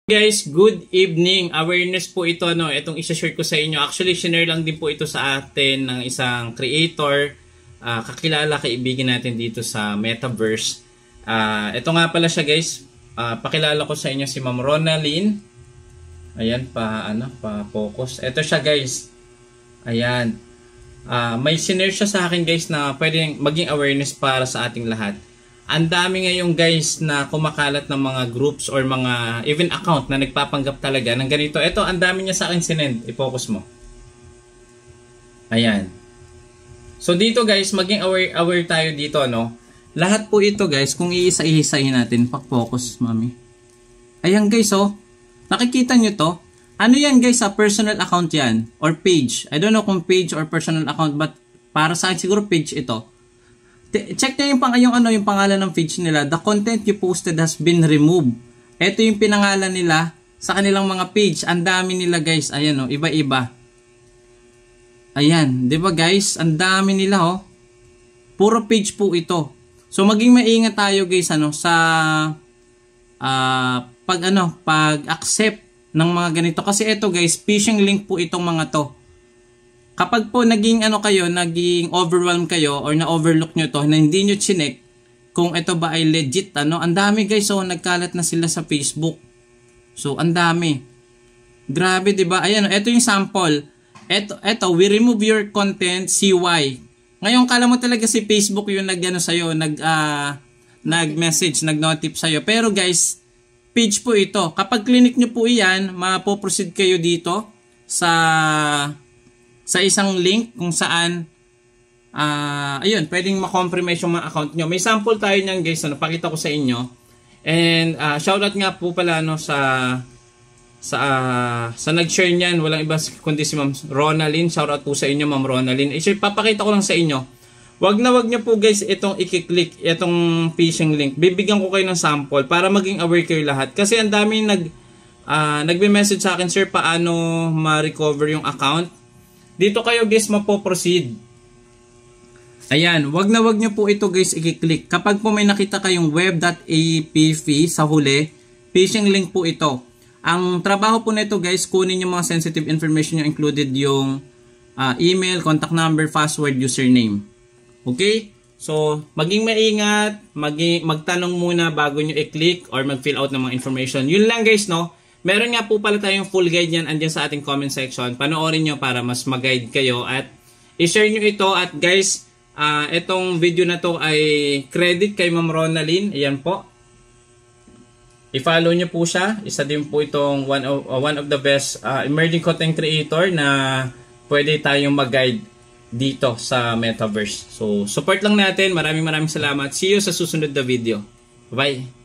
Guys, good evening. Awareness po ito, no. Itong isa-share ko sa inyo. Actually, share lang din po ito sa atin ng isang creator, kakilala, kaibigan natin dito sa Metaverse. Ito nga pala siya, guys. Pakilala ko sa inyo si Ma'am Ronalyn. Ayan, pa-focus. Ito siya, guys. Ayan. May sinare siya sa akin, guys, na pwedeng maging awareness para sa ating lahat. Ang dami ngayon, guys, na kumakalat ng mga groups or mga even account na nagpapanggap talaga ng ganito. Ito, ang dami niya sa akin sinend. I-focus mo. Ayan. So dito, guys, maging aware tayo dito, no? Lahat po ito, guys, kung iisa-iisahin natin, pak-focus, mami. Ayan, guys, oh. Nakikita nyo to? Ano yan, guys, sa personal account yan? Or page. I don't know kung page or personal account, but para sa akin, siguro page ito. Check nyo yung pangalan ng page nila. The content you posted has been removed. Ito yung pinangalan nila sa kanilang mga page. Ang dami nila, guys. Ayan, oh, iba-iba. Ayan, 'di ba, guys? Ang dami nila, oh. Puro page po ito. So maging maingat tayo, guys, sa pag-accept ng mga ganito kasi ito, guys, phishing link po itong mga to. Kapag po naging naging overwhelmed kayo or na-overlook nyo to na hindi nyo chinek kung ito ba ay legit, ang dami, guys, so nagkalat na sila sa Facebook. So ang dami. Grabe, 'di ba? Ayan, ito yung sample. Ito, we remove your content, CY. Ngayon kala mo talaga si Facebook yung nag-message, nag-notif sa'yo. Pero, guys, page po ito. Kapag clinic nyo po iyan, mapoproceed kayo dito sa isang link kung saan ayun, pwedeng ma-compromise yung mga account nyo. May sample tayo niyan, guys, pakita ko sa inyo. And shoutout nga po pala sa nag-share niyan, walang iba kundi si Ma'am Ronalyn. Shoutout po sa inyo, Ma'am Ronalyn. Papakita ko lang sa inyo. Wag niyo po, guys, itong i-click itong phishing link. Bibigyan ko kayo ng sample para maging aware kayo lahat. Kasi ang dami nagme-message sa akin, sir, paano ma-recover yung account. Dito kayo, guys, mapoproceed. Ayan, wag niyo po ito, guys, i-click. Kapag po may nakita kayong web.apv sa huli, phishing link po ito. Ang trabaho po nito, guys, kunin yung mga sensitive information nyo, included yung email, contact number, password, username. Okay? So, maging maingat, magtanong muna bago nyo i-click or mag-fill out ng mga information. Yun lang, guys, no? Meron nga po pala tayong full guide yan andyan sa ating comment section. Panoorin nyo para mas mag-guide kayo at i-share nyo ito. At guys, itong video na to ay credit kay Ma'am Ronalyn. Ayan po. I-follow nyo po siya. Isa din po itong one of the best emerging content creator na pwede tayong mag-guide dito sa Metaverse. So, support lang natin. Maraming salamat. See you sa susunod na video. Bye!